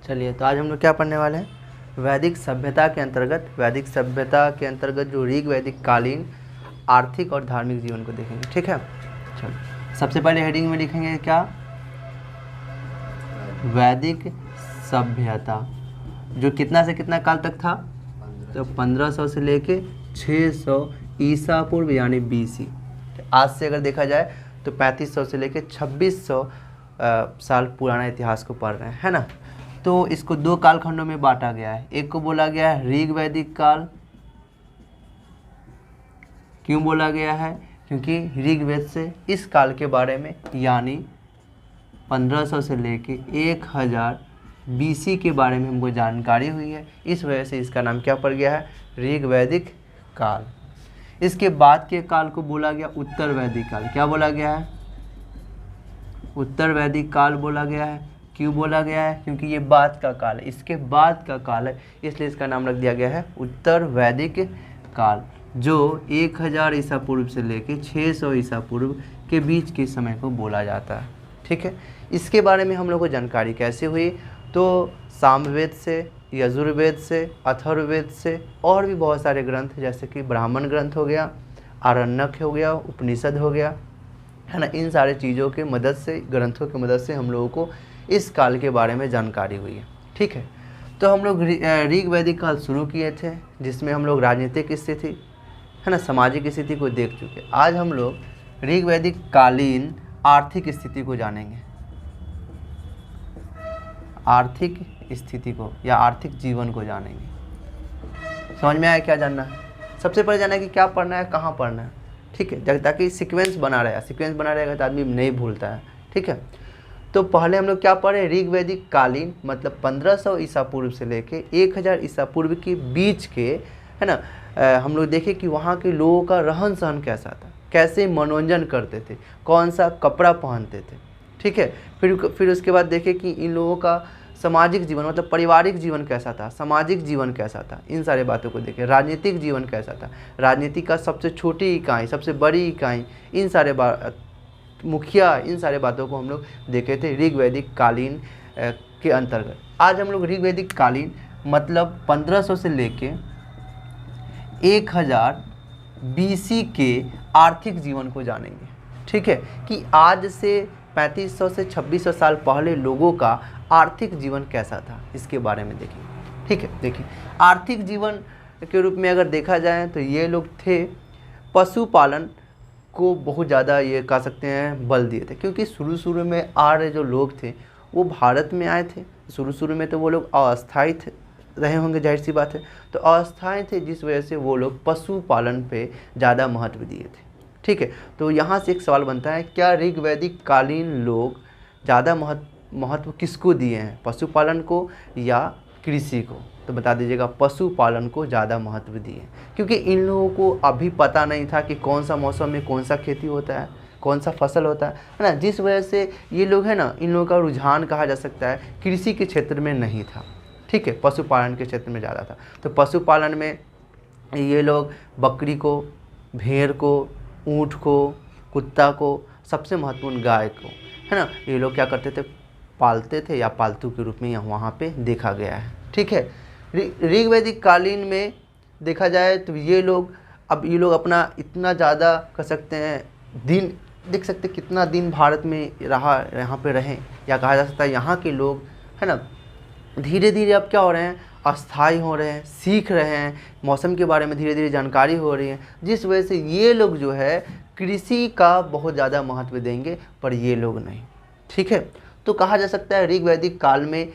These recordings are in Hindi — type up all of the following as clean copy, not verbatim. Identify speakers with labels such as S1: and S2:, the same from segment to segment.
S1: चलिए, तो आज हम लोग क्या पढ़ने वाले हैं, वैदिक सभ्यता के अंतर्गत जो ऋग वैदिक कालीन आर्थिक और धार्मिक जीवन को देखेंगे। ठीक है, चलो सबसे पहले हेडिंग में लिखेंगे क्या, वैदिक सभ्यता, जो कितना से कितना काल तक था, तो 1500 से लेके 600 ईसा पूर्व यानी BC। आज से अगर देखा जाए तो 3500 से लेके 2600 साल पुराना इतिहास को पढ़ रहे हैं, है ना। तो इसको दो कालखंडों में बांटा गया है। एक को बोला गया है ऋग वैदिक काल। क्यों बोला गया है? क्योंकि ऋग्वेद से इस काल के बारे में यानी 1500 से लेके 1000 BC के बारे में हमको जानकारी हुई है। इस वजह से इसका नाम क्या पड़ गया है, ऋग वैदिक काल। इसके बाद के काल को बोला गया उत्तर वैदिक काल। क्या बोला गया है? उत्तर वैदिक काल बोला गया है। क्यों बोला गया है? क्योंकि ये बाद का काल है, इसके बाद का काल है, इसलिए इसका नाम रख दिया गया है उत्तर वैदिक काल, जो 1000 ईसा पूर्व से लेके 600 ईसा पूर्व के बीच के समय को बोला जाता है। ठीक है, इसके बारे में हम लोग को जानकारी कैसे हुई, तो सामवेद से, यजुर्वेद से, अथर्ववेद से और भी बहुत सारे ग्रंथ जैसे कि ब्राह्मण ग्रंथ हो गया, आरण्यक हो गया, उपनिषद हो गया, है ना। इन सारे चीज़ों के मदद से, ग्रंथों की मदद से हम लोगों को इस काल के बारे में जानकारी हुई है। ठीक है, तो हम लोग ऋग वैदिक काल शुरू किए थे, जिसमें हम लोग राजनीतिक स्थिति, है ना, सामाजिक स्थिति को देख चुके। आज हम लोग ऋग वैदिक कालीन आर्थिक स्थिति को जानेंगे, आर्थिक स्थिति को या आर्थिक जीवन को जानेंगे। समझ में आया क्या जानना है? सबसे पहले जानना है कि क्या पढ़ना है, कहाँ पढ़ना है। ठीक है, ताकि सीक्वेंस बना रहेगा तो आदमी नहीं भूलता है। ठीक है, तो पहले हम लोग क्या पढ़े, ऋग वैदिक कालीन मतलब 1500 ईसा पूर्व से लेके 1000 ईसा पूर्व के बीच के, है ना। हम लोग देखे कि वहाँ के लोगों का रहन सहन कैसा था, कैसे मनोरंजन करते थे, कौन सा कपड़ा पहनते थे। ठीक है, फिर उसके बाद देखे कि इन लोगों का सामाजिक जीवन मतलब पारिवारिक जीवन कैसा था, सामाजिक जीवन कैसा था, इन सारे बातों को देखे। राजनीतिक जीवन कैसा था, राजनीति का सबसे छोटी इकाई, सबसे बड़ी इकाई, इन सारे मुखिया, इन सारे बातों को हम लोग देखे थे ऋग वैदिक कालीन के अंतर्गत। आज हम लोग ऋग वैदिक कालीन मतलब 1500 से लेके 1000 BC के आर्थिक जीवन को जानेंगे। ठीक है, कि आज से 3500 से 2600 साल पहले लोगों का आर्थिक जीवन कैसा था, इसके बारे में देखेंगे। ठीक है, देखिए आर्थिक जीवन के रूप में अगर देखा जाए तो ये लोग थे, पशुपालन को बहुत ज़्यादा ये कह सकते हैं बल दिए थे, क्योंकि शुरू में आर्य जो लोग थे वो भारत में आए थे। शुरू में तो वो लोग अस्थायी रहे होंगे, जाहिर सी बात है, तो अस्थायी थे, जिस वजह से वो लोग पशुपालन पे ज़्यादा महत्व दिए थे। ठीक है, तो यहाँ से एक सवाल बनता है, क्या ऋग वैदिक कालीन लोग ज़्यादा महत्व किसको दिए हैं, पशुपालन को या कृषि को? तो बता दीजिएगा, पशुपालन को ज़्यादा महत्व दिए, क्योंकि इन लोगों को अभी पता नहीं था कि कौन सा मौसम में कौन सा खेती होता है, कौन सा फसल होता है ना। जिस वजह से ये लोग है ना, इन लोगों का रुझान कहा जा सकता है कृषि के क्षेत्र में नहीं था। ठीक है, पशुपालन के क्षेत्र में ज़्यादा था। तो पशुपालन में ये लोग बकरी को, भेड़ को, ऊँट को, कुत्ता को, सबसे महत्वपूर्ण गाय को, है ना, ये लोग क्या करते थे, पालते थे या पालतू के रूप में वहाँ पे देखा गया है। ठीक है, ऋग वैदिक कालीन में देखा जाए तो ये लोग अपना इतना ज़्यादा कर सकते हैं दिन, देख सकते कितना दिन भारत में रहा, यहाँ पे रहे, या कहा जा सकता है यहाँ के लोग, है ना, धीरे धीरे अब क्या हो रहे हैं, अस्थायी हो रहे हैं, सीख रहे हैं, मौसम के बारे में धीरे धीरे जानकारी हो रही है, जिस वजह से ये लोग जो है कृषि का बहुत ज़्यादा महत्व देंगे, पर ये लोग नहीं। ठीक है, तो कहा जा सकता है ऋग वैदिक काल में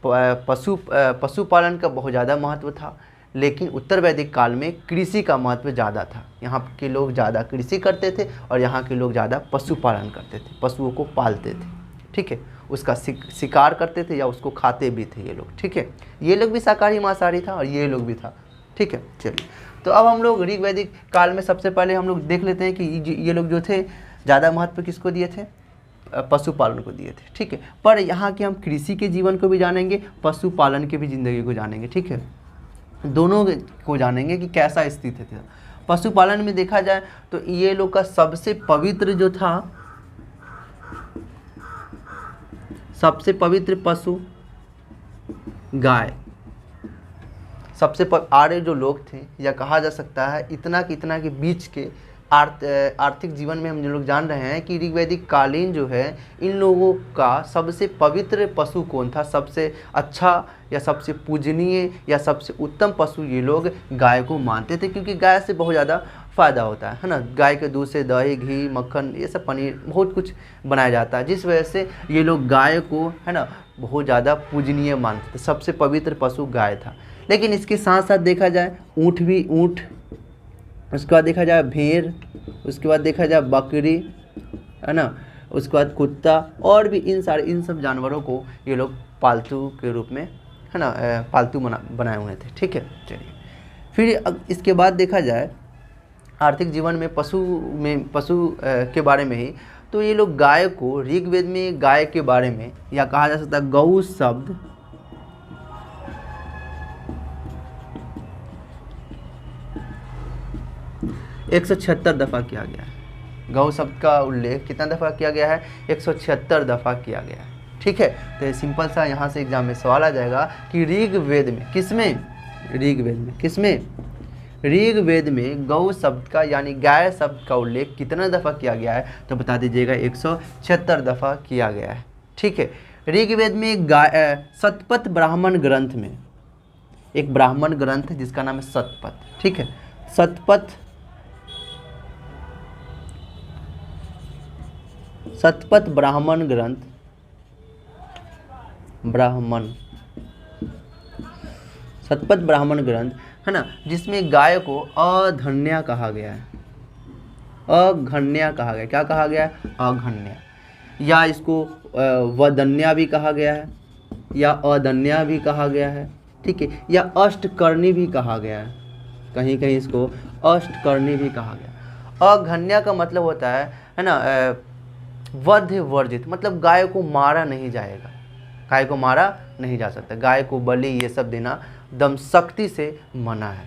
S1: पशुपालन का बहुत ज़्यादा महत्व था, लेकिन उत्तर वैदिक काल में कृषि का महत्व ज़्यादा था। यहाँ के लोग ज़्यादा कृषि करते थे और यहाँ के लोग ज़्यादा पशुपालन करते थे, पशुओं को पालते थे। ठीक है, उसका शिकार करते थे या उसको खाते भी थे ये लोग। ठीक है, ये लोग भी शाकाहारी मांसाहारी था और ये लोग भी था। ठीक है, चलिए, तो अब हम लोग ऋग वैदिक काल में सबसे पहले हम लोग देख लेते हैं कि ये लोग जो थे ज़्यादा महत्व किसको दिए थे, पशुपालन को दिए थे। ठीक है, पर यहाँ के हम कृषि के जीवन को भी जानेंगे, पशुपालन की भी ज़िंदगी को जानेंगे। ठीक है, दोनों को जानेंगे कि कैसा स्थिति था। पशुपालन में देखा जाए तो ये लोग का सबसे पवित्र जो था, सबसे पवित्र पशु गाय सबसे आर्य जो लोग थे, या कहा जा सकता है इतना के बीच के आर्थिक जीवन में हम जो लोग जान रहे हैं कि ऋग्वैदिक कालीन जो है इन लोगों का सबसे पवित्र पशु कौन था, सबसे अच्छा या सबसे पूजनीय या सबसे उत्तम पशु ये लोग गाय को मानते थे, क्योंकि गाय से बहुत ज़्यादा फ़ायदा होता है ना। गाय के दूध से दही, घी, मक्खन, ये सब पनीर बहुत कुछ बनाया जाता है, जिस वजह से ये लोग गाय को है ना बहुत ज़्यादा पूजनीय मानते थे। सबसे पवित्र पशु गाय था। लेकिन इसके साथ साथ देखा जाए ऊँट, उसके बाद देखा जाए भेड़, उसके बाद देखा जाए बकरी, है ना, उसके बाद कुत्ता, और भी इन सब जानवरों को ये लोग पालतू के रूप में है ना पालतू बनाए हुए थे। ठीक है, चलिए फिर इसके बाद देखा जाए आर्थिक जीवन में पशु के बारे में ही, तो ये लोग गाय को ऋग्वेद में गाय के बारे में, या कहा जा सकता है गौ शब्द 176 दफ़ा किया गया है। गौ शब्द का उल्लेख कितना दफ़ा किया गया है? 176 दफ़ा किया गया है। ठीक है, तो सिंपल सा यहाँ से एग्जाम में सवाल आ जाएगा कि ऋग्वेद में ऋग्वेद में गौ शब्द का यानी गाय शब्द का उल्लेख कितना दफ़ा किया गया है? तो बता दीजिएगा 176 दफ़ा किया गया है। ठीक है, ऋग्वेद में शतपथ ब्राह्मण ग्रंथ में एक ब्राह्मण ग्रंथ जिसका नाम है शतपथ। ठीक है, शतपथ ब्राह्मण ग्रंथ, शतपथ ब्राह्मण ग्रंथ है ना, जिसमें गाय को अधन्या कहा गया है। अघन्या कहा गया, क्या कहा गया है? अघन्या, या इसको वदन्या भी कहा गया है, या अदन्या भी कहा गया है। ठीक है, या अष्टकर्णी भी कहा गया है, कहीं कहीं इसको अष्टकर्णी भी कहा गया। अघन्या का मतलब होता है ना वध वर्जित, मतलब गाय को मारा नहीं जाएगा, गाय को मारा नहीं जा सकता, गाय को बलि ये सब देना दम सख्ती से मना है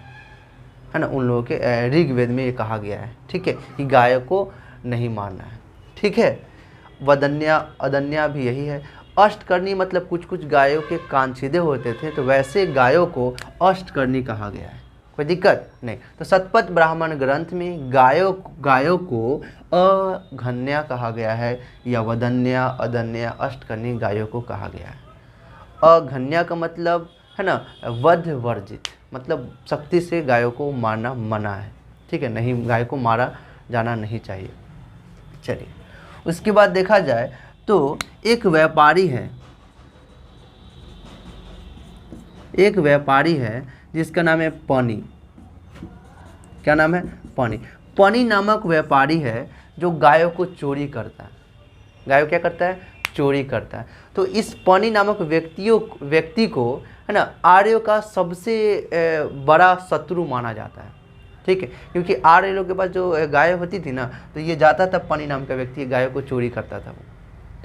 S1: ना, उन लोगों के ऋग्वेद में ये कहा गया है। ठीक है, कि गाय को नहीं मारना है। ठीक है, वदन्या अदन्या भी यही है। अष्टकर्णी मतलब कुछ गायों के कान सीधे होते थे, तो वैसे गायों को अष्टकर्णी कहा गया है, कोई दिक्कत नहीं। तो शतपथ ब्राह्मण ग्रंथ में गायों को अघन्या कहा गया है, या वदन्या अदन्या अष्टकर्णी गायों को कहा गया है। अघन्या का मतलब है ना वध वर्जित, मतलब सख्ती से गायों को मारना मना है। ठीक है, नहीं, गाय को मारा जाना नहीं चाहिए। चलिए, उसके बाद देखा जाए तो एक व्यापारी है जिसका नाम है पनी। क्या नाम है? पनी। पनी नामक व्यापारी है जो गायों को चोरी करता है। गायों क्या करता है? चोरी करता है। तो इस पनी नामक व्यक्ति को है ना आर्यों का सबसे बड़ा शत्रु माना जाता है। ठीक है, क्योंकि आर्य लोग के पास जो गाय होती थी ना, तो ये जाता था, पनी नाम का व्यक्ति गायों को चोरी करता था वो।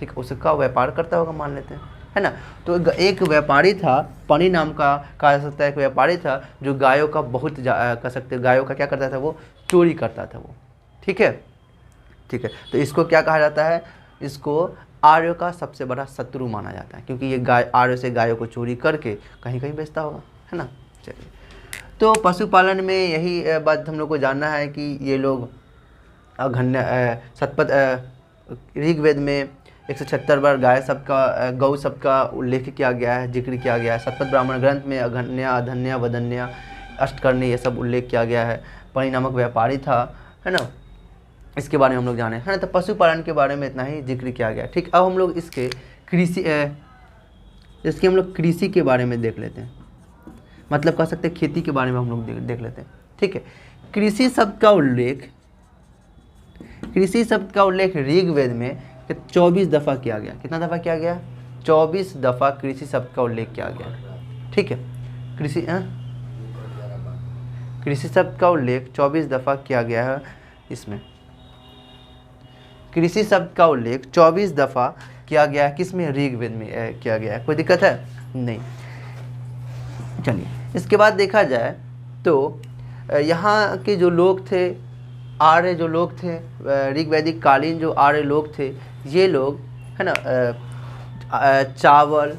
S1: ठीक है, उसका व्यापार करता होगा मान लेते हैं, है ना। तो एक व्यापारी था, पनी नाम का कहा जा सकता है, एक व्यापारी था जो गायों का बहुत कह सकते गायों का क्या करता था? वो चोरी करता था वो। ठीक है, तो इसको क्या कहा जाता है? इसको आर्यों का सबसे बड़ा शत्रु माना जाता है, क्योंकि ये आर्यों से गायों को चोरी करके कहीं कहीं बेचता होगा, है ना। चलिए, तो पशुपालन में यही बात हम लोग को जानना है कि ये लोग शतपथ ऋग्वेद में 176 बार गाय शब्द का गौ शब्द का उल्लेख किया गया है, जिक्र किया गया है। शतपथ ब्राह्मण ग्रंथ में अघन्या अधन्या वदन्या अष्टकर्णी ये सब उल्लेख किया गया है। पनी नामक व्यापारी था, है ना, इसके बारे में हम लोग जाने, है ना। तो पशुपालन के बारे में इतना ही जिक्र किया गया। ठीक, अब हम लोग इसके कृषि के बारे में देख लेते हैं, मतलब कह सकते हैं खेती के बारे में हम लोग देख लेते हैं। ठीक है, कृषि शब्द का उल्लेख ऋग्वेद में 24 दफ़ा किया गया। कितना दफ़ा किया गया? 24 दफ़ा कृषि शब्द का उल्लेख किया गया। ठीक है, कृषि शब्द का उल्लेख 24 दफ़ा किया गया है। इसमें कृषि शब्द का उल्लेख 24 दफ़ा किया गया है। किसमें? ऋग्वेद में किया गया है। कोई दिक्कत है? नहीं। चलिए, इसके बाद देखा जाए तो यहाँ के जो लोग थे, आर्य जो लोग थे, ऋग्वैदिक कालीन जो आर्य लोग थे, ये लोग है ना चावल,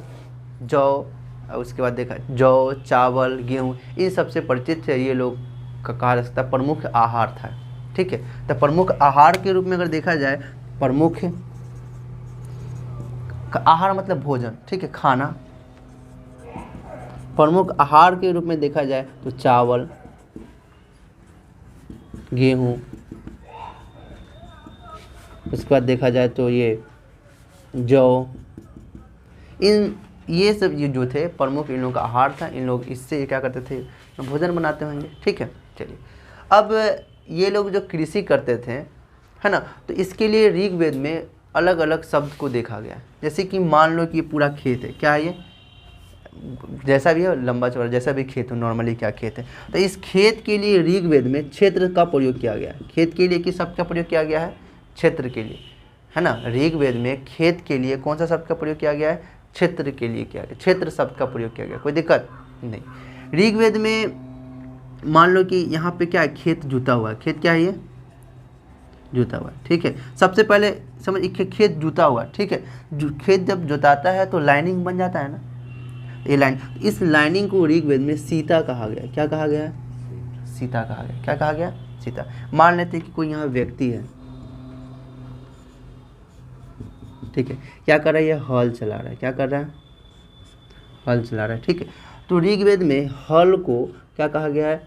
S1: जौ और उसके बाद देखा जौ, चावल, गेहूँ, इन सबसे परिचित है ये लोग का कहा जा सकता है प्रमुख आहार था। ठीक है, तो प्रमुख आहार के रूप में अगर देखा जाए, प्रमुख आहार मतलब भोजन, ठीक है, खाना। प्रमुख आहार के रूप में देखा जाए तो चावल, गेहूँ, उसके बाद देखा जाए तो ये जौ, ये सब ये जो थे प्रमुख इन लोगों का आहार था। इन लोग इससे क्या करते थे, भोजन बनाते होंगे। ठीक है, चलिए अब ये लोग जो कृषि करते थे, है ना, तो इसके लिए ऋग्वेद में अलग अलग शब्द को देखा गया। जैसे कि मान लो कि ये पूरा खेत है, क्या है ये, जैसा भी है लंबा चौड़ा जैसा भी खेत हो, नॉर्मली क्या खेत है, तो इस खेत के लिए ऋग्वेद में क्षेत्र का प्रयोग किया गया है। खेत के लिए किस शब्द का प्रयोग किया गया है, क्षेत्र के लिए, है ना। ऋग्वेद में खेत के लिए कौन सा शब्द का प्रयोग किया गया है, क्षेत्र के लिए किया गया, क्षेत्र शब्द का प्रयोग किया गया। कोई दिक्कत नहीं। ऋग्वेद में मान लो कि यहाँ पे क्या है, खेत जुता हुआ है, खेत क्या है, ये जुता हुआ है। ठीक है, सबसे पहले समझ, खेत जुता हुआ है। ठीक है, खेत जब जोताता है तो लाइनिंग बन जाता है ना, ये लाइन, इस लाइनिंग को ऋग्वेद में सीता कहा गया। क्या कहा गया, सीता कहा गया। क्या कहा गया, सीता। मान लेते हैं कि कोई यहाँ व्यक्ति है, ठीक है, क्या कर रहा है, ये हल चला रहा है। क्या कर रहा है, हल चला रहा है। ठीक है, तो ऋग्वेद में हल को क्या कहा गया है,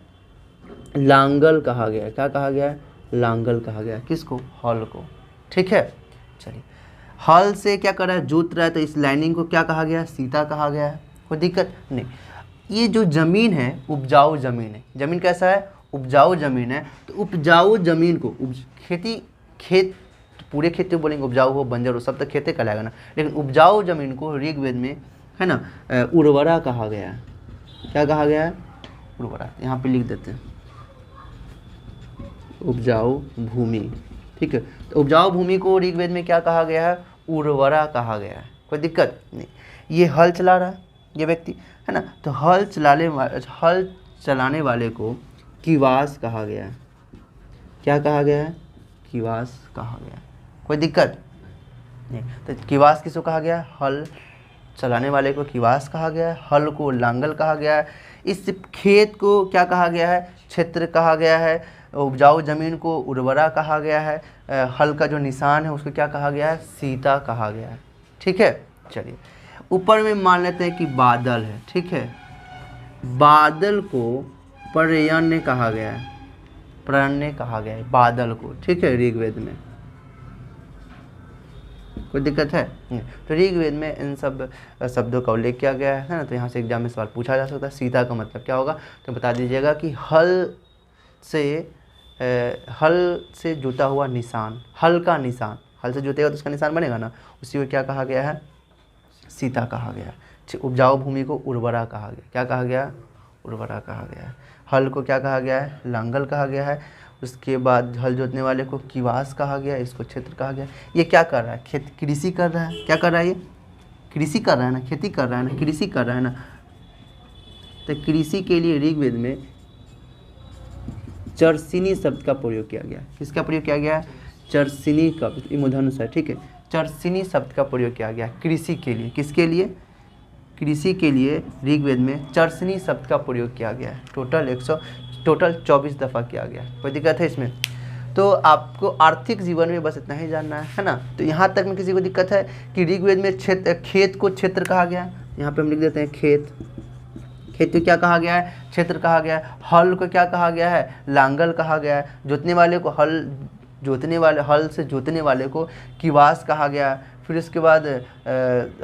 S1: लांगल कहा गया है। क्या कहा गया है, लांगल कहा गया है। किसको, हल को। ठीक है, चलिए, हल से क्या कर रहा है, जोत रहा है, तो इस लाइनिंग को क्या कहा गया है, सीता कहा गया है। कोई दिक्कत नहीं। ये जो ज़मीन है उपजाऊ ज़मीन है। ज़मीन कैसा है, उपजाऊ ज़मीन है। तो उपजाऊ ज़मीन को खेत, पूरे खेत को बोलेंगे, उपजाऊ हो बंजर हो सब तो खेते कहलाएगा ना, लेकिन उपजाऊ ज़मीन को ऋग्वेद में, है ना, उर्वरा कहा गया है। क्या कहा गया है, उर्वरा। यहाँ पे लिख देते हैं उपजाऊ भूमि। ठीक है, तो उपजाऊ भूमि को ऋग्वेद में क्या कहा गया है, उर्वरा कहा गया है। कोई दिक्कत नहीं। ये हल चला रहा है ये व्यक्ति, है ना, तो हल चलाने वाले को किवास कहा गया है। क्या कहा गया है, किवास कहा गया है। कोई दिक्कत नहीं। तो किवास किसको कहा गया, हल चलाने वाले को किवास कहा गया है, हल को लांगल कहा गया है। इस खेत को क्या कहा गया है, क्षेत्र कहा गया है। उपजाऊ ज़मीन को उर्वरा कहा गया है। हल का जो निशान है उसको क्या कहा गया है, सीता कहा गया है। ठीक है, चलिए ऊपर में मान लेते हैं कि बादल है। ठीक है, बादल को पर्यन्य कहा गया है, पर्यन्य कहा गया है बादल को। ठीक है, ऋग्वेद में। कोई दिक्कत है, तो ऋग्वेद में इन सब शब्दों का उल्लेख किया गया है ना। तो यहाँ से एग्जाम में सवाल पूछा जा सकता है, सीता का मतलब क्या होगा, तो बता दीजिएगा कि हल से जुता हुआ निशान, हल का निशान, हल से जुतेगा तो उसका निशान बनेगा ना, उसी को क्या कहा गया है, सीता कहा गया है। उपजाऊ भूमि को उर्वरा कहा गया। क्या कहा गया, उर्वरा कहा गया है। हल को क्या कहा गया है, लांगल कहा गया है। उसके बाद हल जोतने वाले को किवास कहा गया, इसको क्षेत्र कहा गया। ये क्या कर रहा है, खेत कृषि कर रहा है। क्या कर रहा है, ये कृषि कर रहा है ना, खेती कर रहा है ना, कृषि कर रहा है ना। तो कृषि के लिए ऋग्वेद में चरसिनी शब्द का प्रयोग किया गया। किसका प्रयोग किया गया, चरसिनी का, मूर्धन्य है। ठीक है, चरसिनी शब्द का प्रयोग किया गया कृषि के लिए। किसके लिए, कृषि के लिए ऋग्वेद में चरसिनी शब्द का प्रयोग किया गया है। टोटल 24 दफ़ा किया गया। कोई दिक्कत है इसमें, तो आपको आर्थिक जीवन में बस इतना ही जानना है ना। तो यहाँ तक में किसी को दिक्कत है कि ऋग्वेद में खेत को क्षेत्र कहा गया है। यहाँ पे हम लिख देते हैं खेत, खेत को क्या कहा गया है, क्षेत्र कहा गया है। हल को क्या कहा गया है, लांगल कहा गया है। जोतने वाले को हल से जोतने वाले को किवास कहा गया। फिर उसके बाद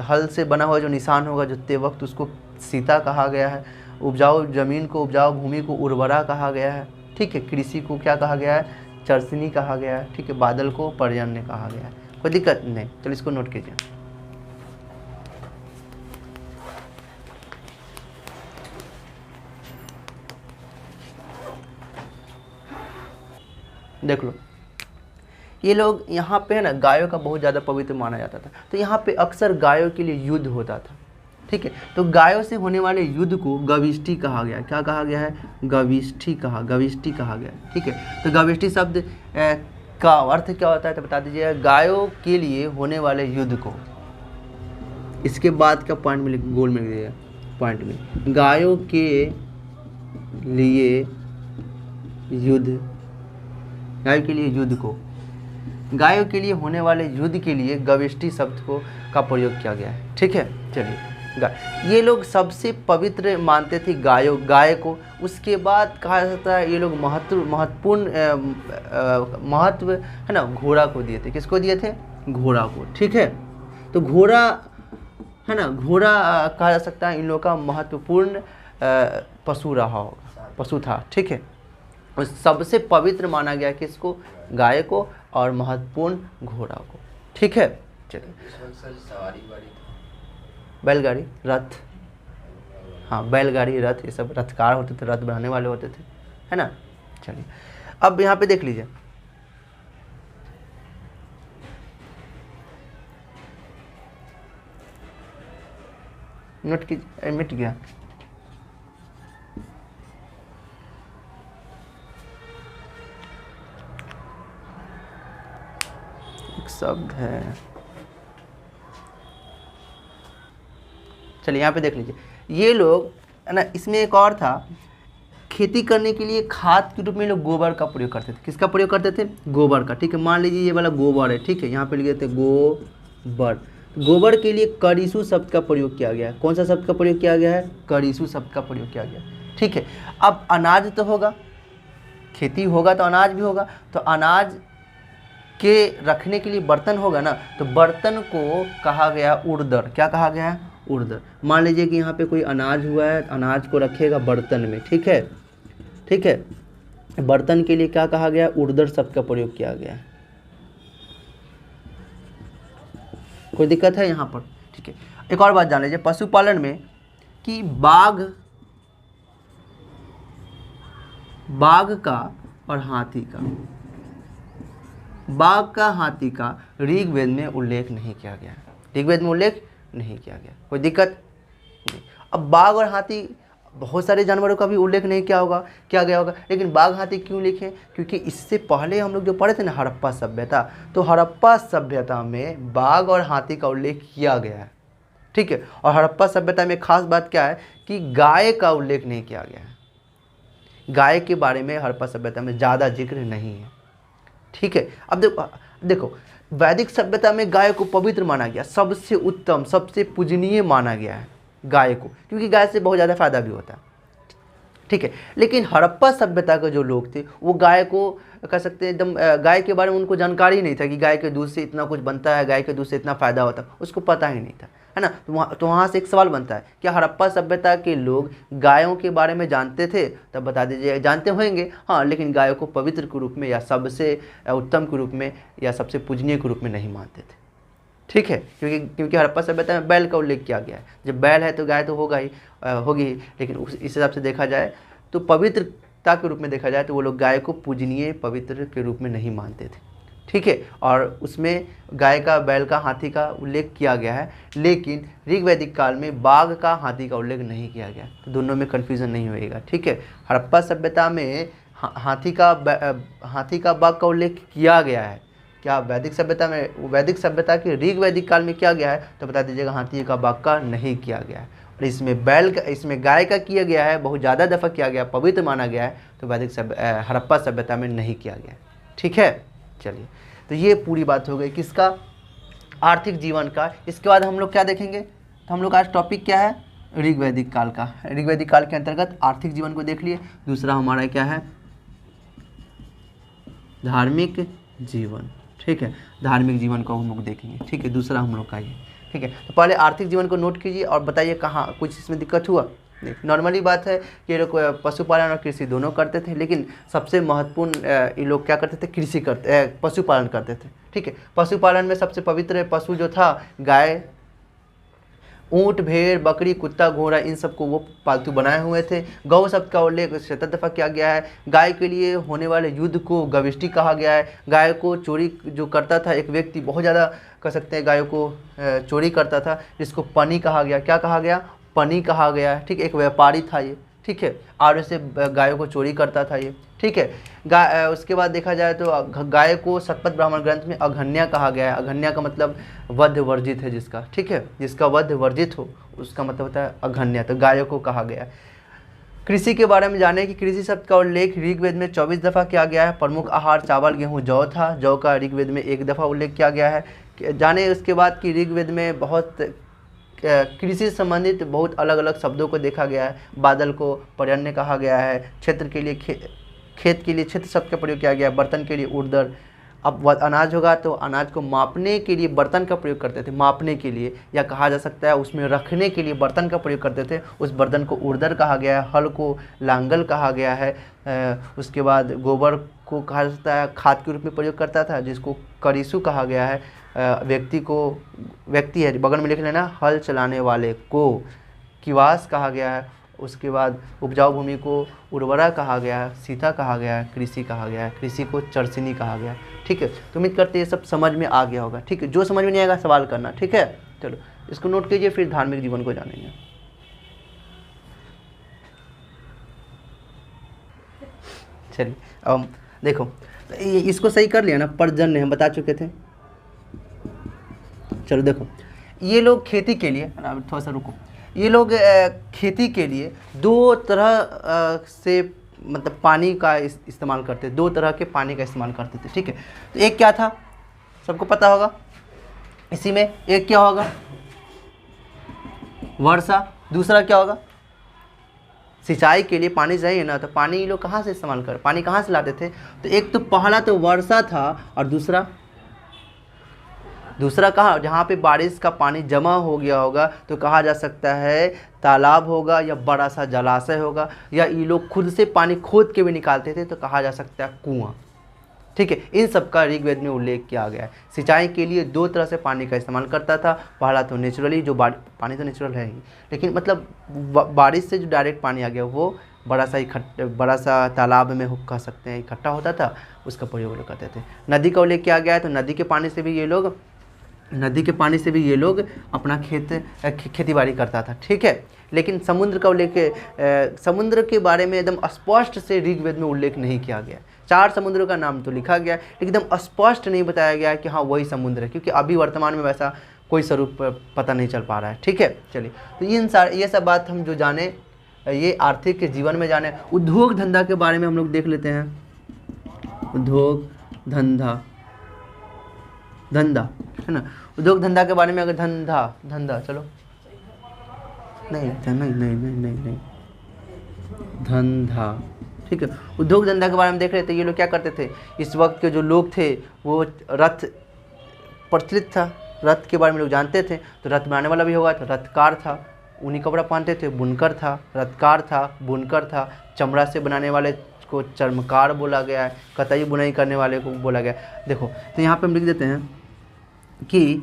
S1: हल से बना हुआ जो निशान होगा जोतते वक्त उसको सीता कहा गया है। उपजाऊ जमीन को, उपजाऊ भूमि को उर्वरा कहा गया है। ठीक है, कृषि को क्या कहा गया है, चरसिनी कहा गया है। ठीक है, बादल को पर्यन्य कहा गया है। कोई दिक्कत नहीं, चलो इसको नोट कीजिए। देख लो, ये लोग यहाँ पे है ना, गायों का बहुत ज़्यादा पवित्र माना जाता था। तो यहाँ पे अक्सर गायों के लिए युद्ध होता था। ठीक है, तो गायों से होने वाले युद्ध को गविष्टि कहा गया। क्या कहा गया है, गविष्टि कहा गया। ठीक है, तो गविष्टि शब्द का अर्थ क्या होता है, तो बता दीजिएगा। गायों के लिए होने वाले युद्ध को, इसके बाद का पॉइंट में गोल में लिख दीजिएगा, पॉइंट में, गायों के लिए युद्ध, गायों के लिए युद्ध को, गायों के लिए होने वाले युद्ध के लिए गविष्टि शब्द को का प्रयोग किया गया है। ठीक है, चलिए ये लोग सबसे पवित्र मानते थे गाय को। उसके बाद कहा जाता है ये लोग महत्वपूर्ण महत्व है ना घोड़ा को दिए थे। किसको दिए थे? घोड़ा को। ठीक है, तो घोड़ा है ना, घोड़ा कहा जा सकता है इन लोगों का महत्वपूर्ण पशु रहा होगा, पशु था। ठीक है, और सबसे पवित्र माना गया किसको? गाय को, और महत्वपूर्ण घोड़ा को। ठीक है, चलिए बैलगाड़ी, रथ, हाँ बैलगाड़ी, रथ, ये सब रथकार होते थे, रथ बनाने वाले होते थे, है ना। चलिए अब यहाँ पे देख लीजिए, नोट कीजिए, मिट गया एक शब्द है। चलिए यहाँ पे देख लीजिए, ये लोग है ना, इसमें एक और था, खेती करने के लिए खाद के रूप में लोग गोबर का प्रयोग करते थे। किसका प्रयोग करते थे? गोबर का। ठीक है, मान लीजिए ये वाला गोबर है। ठीक है, यहाँ पे लिखे थे गोबर। गोबर के लिए करीसु शब्द का प्रयोग किया गया है। कौन सा शब्द का प्रयोग किया गया है? करीसु शब्द का प्रयोग किया गया। ठीक है, अब अनाज तो होगा, खेती होगा तो अनाज भी होगा, तो अनाज के रखने के लिए बर्तन होगा ना, तो बर्तन को कहा गया उर्दर। क्या कहा गया है? उर्दर। मान लीजिए कि यहाँ पे कोई अनाज हुआ है, अनाज को रखेगा बर्तन में। ठीक है, ठीक है, बर्तन के लिए क्या कहा गया? उर्दर शब्द का प्रयोग किया गया है। कोई दिक्कत है यहाँ पर? ठीक है, एक और बात जान लीजिए पशुपालन में कि बाघ का और हाथी का, बाघ का हाथी का ऋग्वेद में उल्लेख नहीं किया गया है। ऋग्वेद में उल्लेख नहीं किया गया। कोई दिक्कत नहीं। अब बाघ और हाथी, बहुत सारे जानवरों का भी उल्लेख नहीं किया गया होगा, लेकिन बाघ हाथी क्यों लिखे? क्योंकि इससे पहले हम लोग जो पढ़े थे ना हड़प्पा सभ्यता, तो हड़प्पा सभ्यता में बाघ और हाथी का उल्लेख किया गया है। ठीक है, और हड़प्पा सभ्यता में खास बात क्या है कि गाय का उल्लेख नहीं किया गया है। गाय के बारे में हड़प्पा सभ्यता में ज़्यादा जिक्र नहीं है। ठीक है, अब देखो वैदिक सभ्यता में गाय को पवित्र माना गया, सबसे उत्तम, सबसे पूजनीय माना गया है गाय को, क्योंकि गाय से बहुत ज़्यादा फायदा भी होता है। ठीक है, लेकिन हड़प्पा सभ्यता के जो लोग थे वो गाय को कह सकते हैं एकदम, गाय के बारे में उनको जानकारी नहीं था कि गाय के दूध से इतना कुछ बनता है, गाय के दूध से इतना फ़ायदा होता है, उसको पता ही नहीं था, है ना। तो वहाँ से एक सवाल बनता है, क्या हड़प्पा सभ्यता के लोग गायों के बारे में जानते थे? तब बता दीजिए, जानते होंगे हाँ, लेकिन गायों को पवित्र के रूप में या सबसे उत्तम के रूप में या सबसे पूजनीय के रूप में नहीं मानते थे। ठीक है, क्योंकि हड़प्पा सभ्यता में बैल का उल्लेख किया गया है। जब बैल है तो गाय तो होगी ही, लेकिन इस हिसाब से देखा जाए तो पवित्रता के रूप में देखा जाए तो वो लोग गाय को पूजनीय पवित्र के रूप में नहीं मानते थे। ठीक है, और उसमें गाय का, बैल का, हाथी का उल्लेख किया गया है, लेकिन ऋग्वैदिक काल में बाघ का, हाथी का उल्लेख नहीं किया गया। तो दोनों में कन्फ्यूज़न नहीं होएगा। ठीक है, हड़प्पा सभ्यता में हाथी का, बाघ का उल्लेख किया गया है। क्या वैदिक सभ्यता में, वैदिक सभ्यता के ऋग्वैदिक काल में किया गया है? तो बता दीजिएगा हाथी का, बाघ का नहीं किया गया है। और इसमें गाय का किया गया है, बहुत ज़्यादा दफ़ा किया गया, पवित्र माना गया है, तो हड़प्पा सभ्यता में नहीं किया गया। ठीक है, चलिए, तो ये पूरी बात हो गई किसका? आर्थिक जीवन का। इसके बाद हम लोग क्या देखेंगे? तो हम लोग आज टॉपिक क्या है? ऋग्वैदिक काल का। ऋग्वैदिक काल के अंतर्गत आर्थिक जीवन को देख लिए। दूसरा हमारा क्या है? धार्मिक जीवन। ठीक है, धार्मिक जीवन को हम लोग देखेंगे। ठीक है, दूसरा हम लोग का ये। ठीक है, तो पहले आर्थिक जीवन को नोट कीजिए और बताइए कहाँ कुछ इसमें दिक्कत हुआ। नॉर्मली बात है कि ये लोग पशुपालन और कृषि दोनों करते थे, लेकिन सबसे महत्वपूर्ण ये लोग क्या करते थे? पशुपालन करते थे। ठीक है, पशुपालन में सबसे पवित्र पशु जो था गाय, ऊँट, भेड़, बकरी, कुत्ता, घोड़ा, इन सबको वो पालतू बनाए हुए थे। गौ शब्द का उल्लेख 77 दफ़ा किया गया है। गाय के लिए होने वाले युद्ध को गविष्टि कहा गया है। गाय को चोरी जो करता था एक व्यक्ति, बहुत ज़्यादा कह सकते हैं गायों को चोरी करता था, जिसको पनी कहा गया। क्या कहा गया? पनी कहा गया। ठीक, एक व्यापारी था ये, ठीक है, और ऐसे गायों को चोरी करता था ये, ठीक है। उसके बाद देखा जाए तो गाय को शतपथ ब्राह्मण ग्रंथ में अघन्या कहा गया है। अघन्या का मतलब वध वर्जित है जिसका, ठीक है, जिसका वध वर्जित हो उसका मतलब होता है अघन्या, तो गायों को कहा गया है। कृषि के बारे में जाने कि कृषि शब्द का उल्लेख ऋग्वेद में 24 दफ़ा किया गया है। प्रमुख आहार चावल गेहूँ जौ था, जौ का ऋग्वेद में 1 दफ़ा उल्लेख किया गया है। जाने उसके बाद कि ऋग्वेद में बहुत कृषि संबंधित बहुत अलग अलग शब्दों को देखा गया है। बादल को पर्यान्य कहा गया है, क्षेत्र के लिए खेत के लिए क्षेत्र शब्द का प्रयोग किया गया है, बर्तन के लिए उर्दर। अब अनाज होगा तो अनाज को मापने के लिए बर्तन का प्रयोग करते थे, मापने के लिए, या कहा जा सकता है उसमें रखने के लिए बर्तन का प्रयोग करते थे, उस बर्तन को उर्दर कहा गया है। हल को लांगल कहा गया है। उसके बाद गोबर को कहा जाता है खाद के रूप में प्रयोग करता था, जिसको करीसु कहा गया है। व्यक्ति है बगल में लिख लेना, हल चलाने वाले को किवास कहा गया है। उसके बाद उपजाऊ भूमि को उर्वरा कहा गया है, सीता कहा गया है, कृषि कहा गया है, कृषि को चरसिनी कहा गया है, ठीक है। तो उम्मीद करते हैं ये सब समझ में आ गया होगा, ठीक है। जो समझ में नहीं आएगा सवाल करना, ठीक है। चलो इसको नोट कीजिए, फिर धार्मिक जीवन को जानेंगे। चलिए अब देखो, इसको सही कर लिया ना, पर्जन्य हम बता चुके थे। चलो देखो, ये लोग खेती के लिए, थोड़ा सा रुको, ये लोग खेती के लिए 2 तरह से मतलब पानी का इस्तेमाल करते, 2 तरह के पानी का इस्तेमाल करते थे, ठीक है। तो एक क्या था, सबको पता होगा इसी में, एक क्या होगा वर्षा, दूसरा क्या होगा सिंचाई के लिए पानी चाहिए ना, तो पानी ये लोग कहाँ से इस्तेमाल कर, पानी कहाँ से लाते थे। तो एक तो पहला तो वर्षा था, और दूसरा कहाँ, जहाँ पे बारिश का पानी जमा हो गया होगा तो कहा जा सकता है तालाब होगा, या बड़ा सा जलाशय होगा, या ये लोग खुद से पानी खोद के भी निकालते थे तो कहा जा सकता है कुआं, ठीक है। इन सब का ऋग्वेद में उल्लेख किया गया है। सिंचाई के लिए 2 तरह से पानी का इस्तेमाल करता था। पहला तो नेचुरली, जो पानी तो नेचुरल है ही, लेकिन मतलब बारिश से जो डायरेक्ट पानी आ गया वो बड़ा सा तालाब में कह सकते हैं इकट्ठा होता था, उसका प्रयोग लोग करते थे। नदी का उल्लेख किया गया है, तो नदी के पानी से भी ये लोग अपना खेती बाड़ी करता था, ठीक है। लेकिन समुद्र का उल्लेख, समुद्र के बारे में एकदम स्पष्ट से ऋग्वेद में उल्लेख नहीं किया गया। 4 समुद्रों का नाम तो लिखा गया, लेकिन एकदम स्पष्ट नहीं बताया गया कि हाँ वही समुद्र है, क्योंकि अभी वर्तमान में वैसा कोई स्वरूप पता नहीं चल पा रहा है, ठीक है। चलिए, तो ये सब बात हम जो जाने, ये आर्थिक के जीवन में जाने। उद्योग धंधा के बारे में हम लोग देख लेते हैं। उद्योग धंधा है ना, उद्योग धंधा के बारे में, अगर धंधा चलो नहीं धंधा, ठीक है। उद्योग धंधा के बारे में देख रहे थे, ये लोग क्या करते थे, इस वक्त के जो लोग थे वो रथ प्रचलित था, रथ के बारे में लोग जानते थे, तो रथ बनाने वाला भी होगा तो रथकार था, ऊनी कपड़ा पहनते थे, बुनकर था, रथकार था, बुनकर था, चमड़ा से बनाने वाले को चर्मकार बोला गया है, कताई बुनाई करने वाले को बोला गया। देखो तो यहाँ पे हम लिख देते हैं कि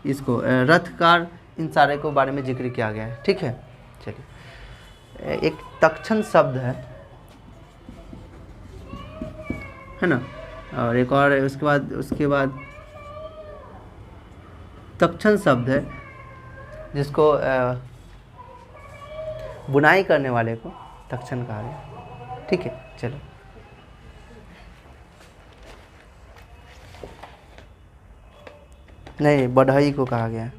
S1: इसको रथकार, इन सारे को बारे में जिक्र किया गया है, ठीक है। चलिए, एक तक्षण शब्द है ना, और एक और उसके बाद तक्षण शब्द है, जिसको बुनाई करने वाले को तक्षण कहा गया, ठीक है। चलो नहीं, बढ़ई को कहा गया,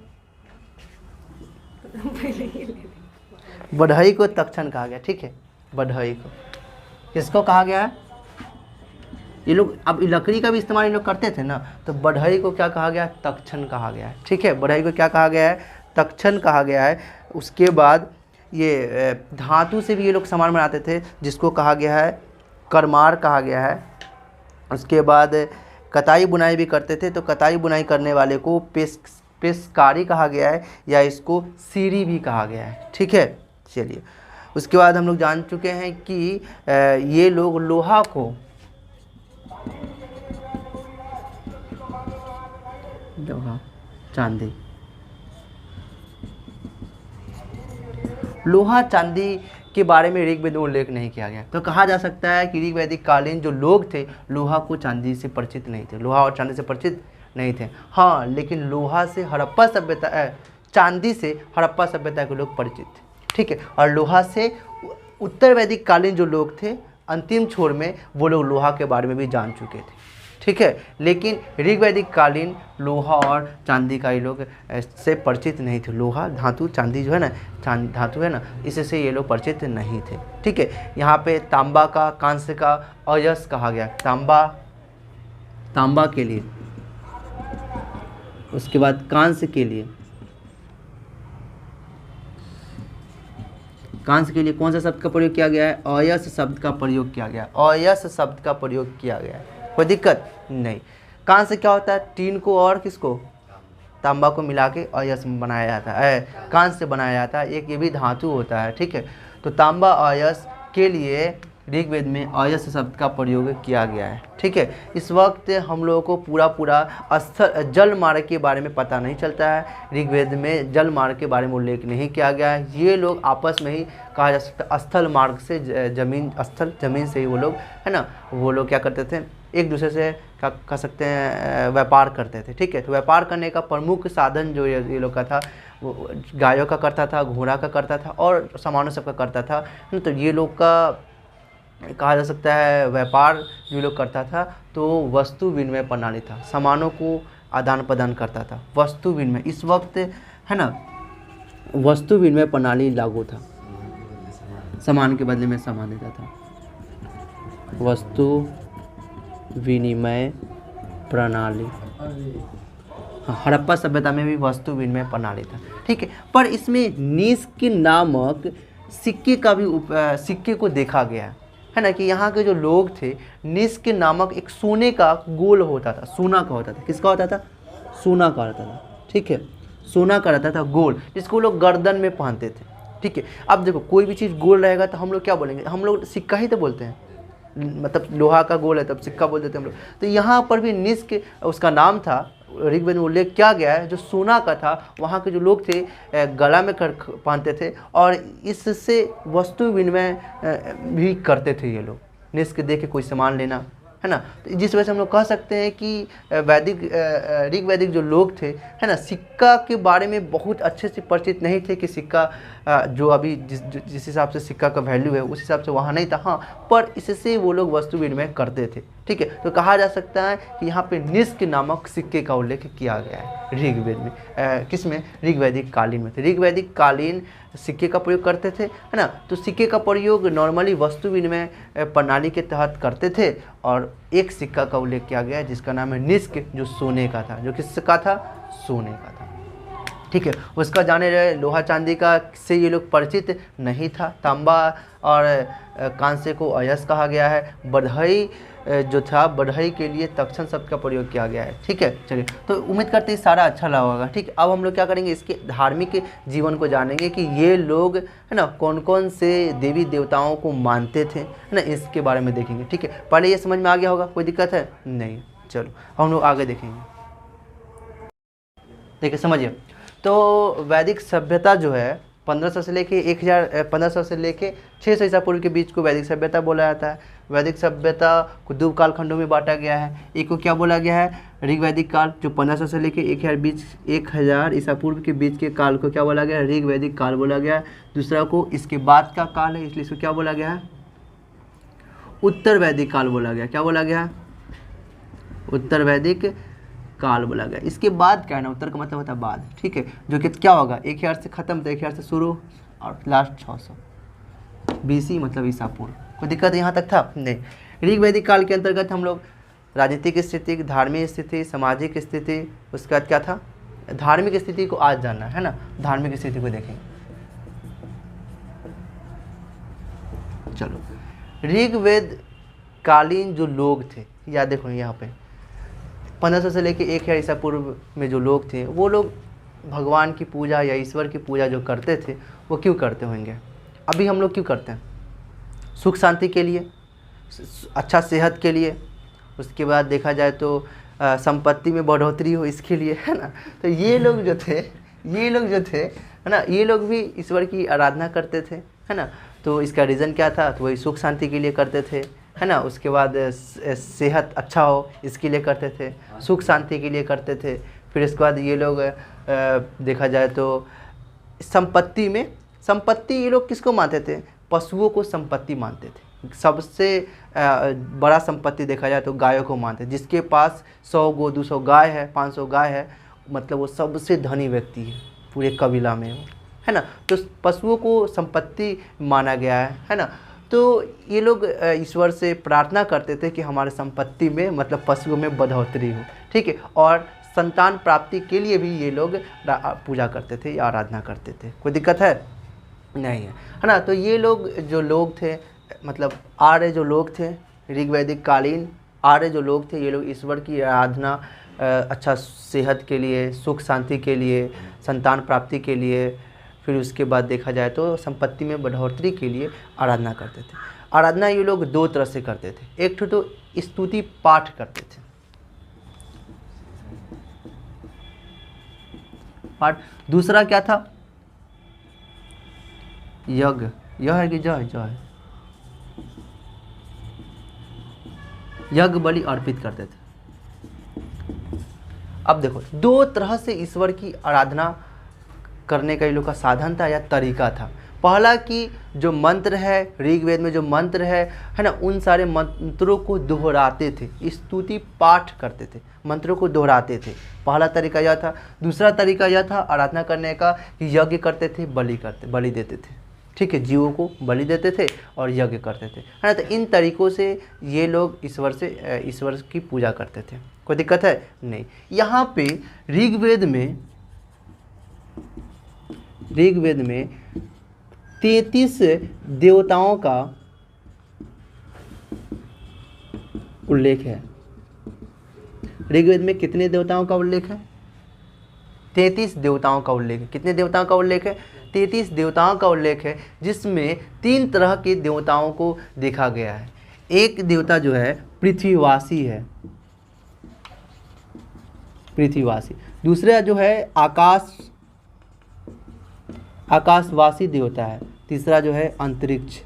S1: बढ़ई को तक्षण कहा गया, ठीक है। बढ़ई को किसको कहा गया है, ये लोग अब लकड़ी का भी इस्तेमाल ये लोग करते थे ना, तो बढ़ई को क्या कहा गया, तक्षण कहा गया है, ठीक है। बढ़ई को क्या कहा गया है, तक्षण कहा गया है। उसके बाद ये धातु से भी ये लोग सामान बनाते थे, जिसको कहा गया है करमार कहा गया है। उसके बाद कताई बुनाई भी करते थे, तो कताई बुनाई करने वाले को पेशकारी कहा गया है, या इसको सीरी भी कहा गया है, ठीक है। चलिए, उसके बाद हम लोग जान चुके हैं कि ये लोग लोहा को लोहा चांदी के बारे में ऋग्वेद में उल्लेख नहीं किया गया, तो कहा जा सकता है कि ऋग्वैदिक कालीन जो लोग थे लोहा को चांदी से परिचित नहीं थे, लोहा और चांदी से परिचित नहीं थे। हाँ, लेकिन लोहा से हड़प्पा सभ्यता, चांदी से हड़प्पा सभ्यता के लोग परिचित थे, ठीक है। और लोहा से उत्तर वैदिक कालीन जो लोग थे अंतिम छोर में वो लोग लोहा के बारे में भी जान चुके थे, ठीक है। लेकिन ऋग वैदिक कालीन लोहा और चांदी का ये लोग से परिचित नहीं थे। लोहा धातु, चांदी जो है ना, धातु है ना, इससे ये लोग परिचित नहीं थे, ठीक है। यहाँ पे तांबा का, कांस्य का अयस कहा गया। तांबा के लिए, उसके बाद कांस्य के लिए, कांस्य के लिए कौन सा शब्द का प्रयोग किया गया है? अयस शब्द का प्रयोग किया गया। अयस शब्द का प्रयोग किया गया है, कोई दिक्कत नहीं। कांस्य क्या होता है? टीन को और किसको, तांबा को मिला के अयस बनाया जाता है, कांस्य बनाया जाता है। एक ये भी धातु होता है, ठीक है। तो तांबा अयस के लिए ऋग्वेद में अयस शब्द का प्रयोग किया गया है, ठीक है। इस वक्त हम लोगों को पूरा स्थल जल मार्ग के बारे में पता नहीं चलता है। ऋग्वेद में जल मार्ग के बारे में उल्लेख नहीं किया गया है। ये लोग आपस में ही कहा जा सकता है स्थल मार्ग से, जमीन से ही वो लोग, है ना, वो लोग क्या करते थे, एक दूसरे से क्या कह सकते हैं, व्यापार करते थे, ठीक है। तो व्यापार करने का प्रमुख साधन जो ये लोग का था, वो गायों का करता था, घोड़ा का करता था और सामानों सब का करता था। तो ये लोग का कहा जा सकता है व्यापार जो लोग करता था तो वस्तु विनिमय प्रणाली था, सामानों को आदान प्रदान करता था, वस्तु विनिमय। इस वक्त है ना वस्तु विनिमय प्रणाली लागू था, सामान के बदले में सामान देता था, वस्तु विनिमय प्रणाली। हाँ, हड़प्पा सभ्यता में भी वस्तु विनिमय प्रणाली था, ठीक है। पर इसमें निष्क नामक सिक्के का भी सिक्के को देखा गया है ना, कि यहाँ के जो लोग थे, निष्क नामक एक सोने का गोल होता था, सोना का होता था। किसका होता था? सोना का होता था, ठीक है। सोना का रहता था गोल, जिसको लोग गर्दन में पहनते थे, ठीक है। अब देखो कोई भी चीज़ गोल रहेगा तो हम लोग क्या बोलेंगे? हम लोग सिक्का ही तो बोलते हैं, मतलब लोहा का गोल है तब सिक्का बोल देते हैं हम लोग। तो यहाँ पर भी निष्क उसका नाम था, ऋग्वेद में उल्लेख किया गया है, जो सोना का था। वहाँ के जो लोग थे गला में पहनते थे और इससे वस्तु विनिमय भी करते थे ये लोग, निष्क दे के कोई सामान लेना, है ना। तो जिस वजह से हम लोग कह सकते हैं कि ऋग्वैदिक जो लोग थे, है ना, सिक्का के बारे में बहुत अच्छे से परिचित नहीं थे कि सिक्का जो अभी जिस हिसाब से सिक्का का वैल्यू है उस हिसाब से वहाँ नहीं था। हाँ, पर इससे वो लोग वस्तु विनिमय करते थे, ठीक है। तो कहा जा सकता है कि यहाँ पे निष्क नामक सिक्के का उल्लेख किया गया है ऋग्वेद में। किसमें? ऋग्वैदिक कालीन में थे। ऋग्वैदिक कालीन सिक्के का प्रयोग करते थे, है ना। तो सिक्के का प्रयोग नॉर्मली वस्तु विनिमय प्रणाली के तहत करते थे और एक सिक्का का उल्लेख किया गया है जिसका नाम है निष्क, जो सोने का था। जो किसका था? सोने का था, ठीक है। उसका जाने रहे लोहा चांदी का से ये लोग परिचित नहीं था। तांबा और कांस्य को अयस कहा गया है। बढ़ई जो था, बढ़ई के लिए तक्षण शब्द का प्रयोग किया गया है, ठीक है। चलिए, तो उम्मीद करते हैं सारा अच्छा लगा होगा, ठीक है। अब हम लोग क्या करेंगे, इसके धार्मिक जीवन को जानेंगे कि ये लोग, है ना, कौन कौन से देवी देवताओं को मानते थे, है ना, इसके बारे में देखेंगे, ठीक है। पहले ये समझ में आ गया होगा, कोई दिक्कत है? नहीं। चलो हम लोग आगे देखेंगे। देखिए समझिए, तो वैदिक सभ्यता जो है 1500 से लेके 1500 से लेके 600 ईसा पूर्व के बीच को वैदिक सभ्यता बोला जाता है। वैदिक सभ्यता को दो कालखंडों में बांटा गया है। एक को क्या बोला गया है? ऋग्वैदिक काल, जो 1500 से लेके 1000 ईसा पूर्व के बीच के काल को क्या बोला गया है? ऋग्वैदिक काल बोला गया है। दूसरा को इसके बाद का काल है, इसलिए इसको क्या बोला गया है? उत्तर वैदिक काल बोला गया। क्या बोला गया? उत्तर वैदिक काल बोला गया। इसके बाद क्या है ना, उत्तर का मतलब होता है बाद, ठीक है। जो कि क्या होगा, 1000 से खत्म तो 1000 से शुरू और लास्ट 600 BC, मतलब ईसा पूर्व। कोई दिक्कत यहाँ तक था? नहीं। ऋग्वैदिक काल के अंतर्गत हम लोग राजनीतिक स्थिति, धार्मिक स्थिति, सामाजिक स्थिति, उसके बाद क्या था, धार्मिक स्थिति को आज जानना है ना, धार्मिक स्थिति को देखेंगे। चलो, ऋग्वेद कालीन जो लोग थे, याद देखो यहाँ पे 1500 से लेके 1000 ईसा पूर्व में जो लोग थे, वो लोग भगवान की पूजा या ईश्वर की पूजा जो करते थे वो क्यों करते होंगे? अभी हम लोग क्यों करते हैं? सुख शांति के लिए, अच्छा सेहत के लिए, उसके बाद देखा जाए तो संपत्ति में बढ़ोतरी हो, इसके लिए, है ना। तो ये लोग जो थे, है ना, ये लोग भी ईश्वर की आराधना करते थे, है ना। तो इसका रीज़न क्या था? तो वही सुख शांति के लिए करते थे, है ना। उसके बाद सेहत अच्छा हो इसके लिए करते थे, सुख शांति के लिए करते थे। फिर इसके बाद ये लोग देखा जाए तो संपत्ति में संपत्ति ये लोग किसको मानते थे? पशुओं को संपत्ति मानते थे। सबसे बड़ा संपत्ति देखा जाए तो गायों को मानते हैं। जिसके पास 100 गो 200 गाय है, 500 गाय है, मतलब वो सबसे धनी व्यक्ति है पूरे कबीला में, है ना। तो पशुओं को संपत्ति माना गया है ना। तो ये लोग ईश्वर से प्रार्थना करते थे कि हमारे संपत्ति में, मतलब पशुओं में बढ़ोतरी हो, ठीक है। और संतान प्राप्ति के लिए भी ये लोग पूजा करते थे या आराधना करते थे। कोई दिक्कत है? नहीं है ना। तो ये लोग जो लोग थे, मतलब आर्य जो लोग थे, ऋग्वैदिक कालीन आर्य जो लोग थे, ये लोग ईश्वर की आराधना अच्छा सेहत के लिए, सुख शांति के लिए, संतान प्राप्ति के लिए, फिर उसके बाद देखा जाए तो संपत्ति में बढ़ोतरी के लिए आराधना करते थे। आराधना ये लोग दो तरह से करते थे। एक तो स्तुति पाठ करते थे, पाठ। दूसरा क्या था? यज्ञ। यह है कि जय जय, यज्ञ बलि अर्पित करते थे। अब देखो, दो तरह से ईश्वर की आराधना करने का ये लोग का साधन था या तरीका था। पहला कि जो मंत्र है, ऋग्वेद में जो मंत्र है ना, उन सारे मंत्रों को दोहराते थे, स्तुति पाठ करते थे, मंत्रों को दोहराते थे। पहला तरीका यह था। दूसरा तरीका यह था आराधना करने का कि यज्ञ करते थे, बलि देते थे, ठीक है, जीवों को बलि देते थे और यज्ञ करते थे, है ना। तो इन तरीकों से ये लोग ईश्वर की पूजा करते थे। कोई दिक्कत है? नहीं। यहाँ पे ऋग्वेद में 33 देवताओं का उल्लेख है। ऋग्वेद में कितने देवताओं का उल्लेख है? 33 देवताओं का उल्लेख है। कितने देवताओं का उल्लेख है? 33 देवताओं का उल्लेख है, जिसमें 3 तरह के देवताओं को देखा गया है। एक देवता जो है पृथ्वीवासी है, पृथ्वीवासी। दूसरा जो है आकाशवासी देवता है। तीसरा जो है अंतरिक्ष।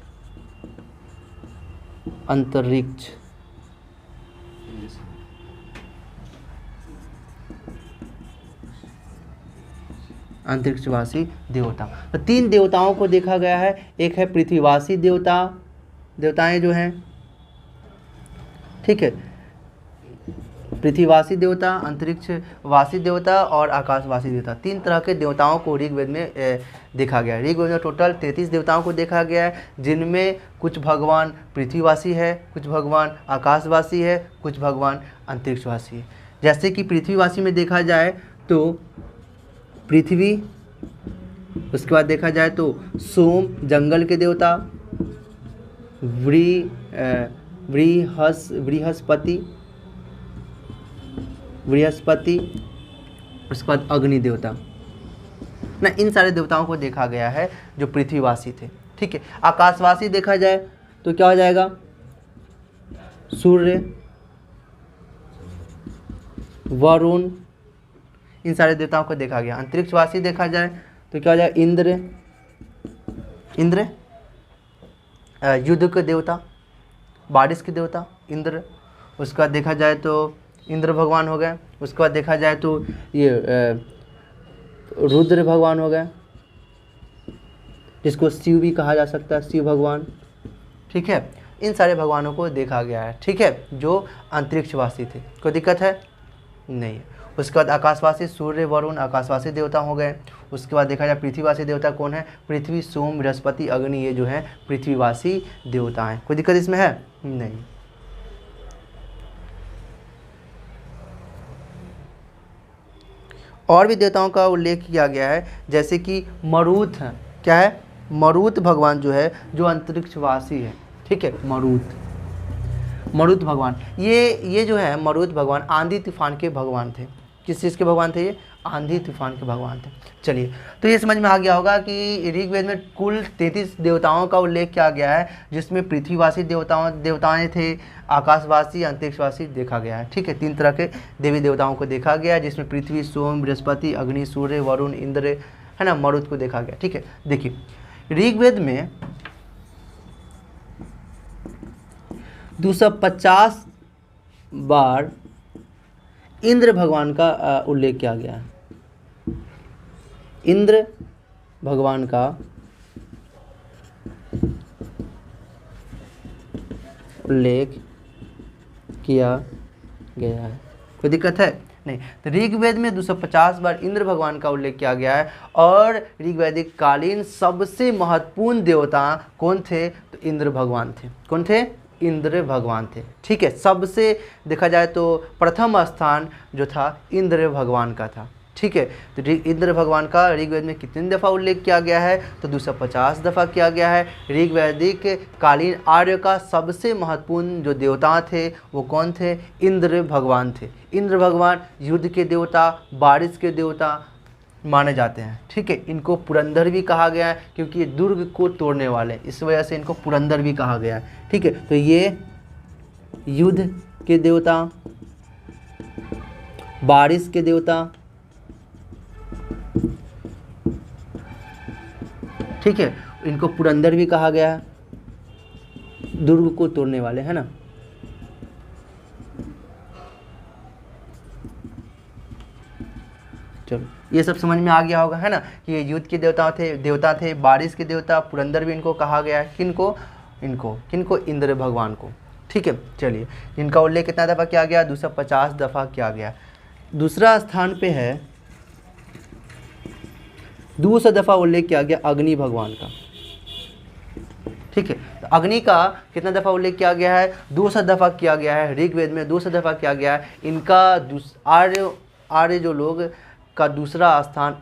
S1: अंतरिक्षवासी देवता। तो 3 देवताओं को देखा गया है। एक है पृथ्वीवासी देवताएं जो हैं, ठीक है, पृथ्वीवासी देवता, अंतरिक्षवासी देवता और आकाशवासी देवता। 3 तरह के देवताओं को ऋग्वेद में देखा गया है। ऋग्वेद में टोटल 33 देवताओं को देखा गया है, जिनमें कुछ भगवान पृथ्वीवासी है, कुछ भगवान आकाशवासी है, कुछ भगवान अंतरिक्षवासी है। जैसे कि पृथ्वीवासी में देखा जाए तो पृथ्वी, उसके बाद देखा जाए तो सोम जंगल के देवता, बृहस्पति, उसके बाद अग्नि देवता ना। इन सारे देवताओं को देखा गया है जो पृथ्वीवासी थे, ठीक है। आकाशवासी देखा जाए तो क्या हो जाएगा? सूर्य, वरुण, इन सारे देवताओं को देखा गया। अंतरिक्षवासी देखा जाए तो क्या हो जाएगा? इंद्र, युद्ध के देवता, बारिश के देवता इंद्र। उसके बाद देखा जाए तो इंद्र भगवान हो गए। उसके बाद देखा जाए तो ये रुद्र भगवान हो गए, जिसको शिव भी कहा जा सकता है, शिव भगवान, ठीक है। इन सारे भगवानों को देखा गया है, ठीक है, जो अंतरिक्षवासी थे। कोई दिक्कत है? नहीं है। उसके बाद आकाशवासी सूर्य वरुण आकाशवासी देवता हो गए। उसके बाद देखा जाए पृथ्वीवासी देवता कौन है? पृथ्वी सोम बृहस्पति अग्नि, ये जो है पृथ्वीवासी देवता हैं। कोई दिक्कत इसमें है? नहीं। और भी देवताओं का उल्लेख किया गया है, जैसे कि मरुत है। क्या है? मरुत भगवान जो है, जो अंतरिक्षवासी है, ठीक है। मरुत भगवान, ये जो है मरुत भगवान आंधी तूफान के भगवान थे। किस चीज़ के भगवान थे ये? आंधी तूफान के भगवान थे। चलिए, तो ये समझ में आ गया होगा कि ऋग्वेद में कुल 33 देवताओं का उल्लेख किया गया है, जिसमें पृथ्वीवासी देवताएं थे, आकाशवासी, अंतरिक्षवासी देखा गया है, ठीक है। 3 तरह के देवी देवताओं को देखा गया है, जिसमें पृथ्वी सोम बृहस्पति अग्नि सूर्य वरुण इंद्र, है ना, मरुत को देखा गया, ठीक है। देखिए, ऋग्वेद में 250 बार इंद्र भगवान का उल्लेख किया गया है। इंद्र भगवान का उल्लेख किया गया है। कोई दिक्कत है? नहीं। तो ऋग्वेद में 250 बार इंद्र भगवान का उल्लेख किया गया है और ऋग्वैदिक कालीन सबसे महत्वपूर्ण देवता कौन थे? तो इंद्र भगवान थे। कौन थे? इंद्र भगवान थे। ठीक है, सबसे देखा जाए तो प्रथम स्थान जो था इंद्र भगवान का था। ठीक है, तो इंद्र भगवान का ऋग्वेद में कितनी दफ़ा उल्लेख किया गया है? तो 250 दफ़ा किया गया है। ऋग्वैदिक कालीन आर्य का सबसे महत्वपूर्ण जो देवता थे वो कौन थे? इंद्र भगवान थे। इंद्र भगवान युद्ध के देवता, बारिश के देवता माने जाते हैं। ठीक है, इनको पुरंदर भी कहा गया है क्योंकि ये दुर्ग को तोड़ने वाले, इस वजह से इनको पुरंदर भी कहा गया है। ठीक है, तो ये युद्ध के देवता, बारिश के देवता, ठीक है, इनको पुरंदर भी कहा गया है, दुर्ग को तोड़ने वाले, है ना। चलो, ये सब समझ में आ गया होगा, है ना, कि ये युद्ध के देवता थे, बारिश के देवता, पुरंदर भी इनको कहा गया है। किनको? इंद्र भगवान को। ठीक है, चलिए, इनका उल्लेख कितना दफ़ा किया गया? 250 दफ़ा किया गया। दूसरा स्थान पे है, 200 दफ़ा उल्लेख किया गया अग्नि भगवान का। ठीक है, तो अग्नि का कितना दफ़ा उल्लेख किया गया है? 200 दफ़ा किया गया है। ऋग्वेद में 200 दफ़ा किया गया है। इनका आर्य जो लोग का दूसरा स्थान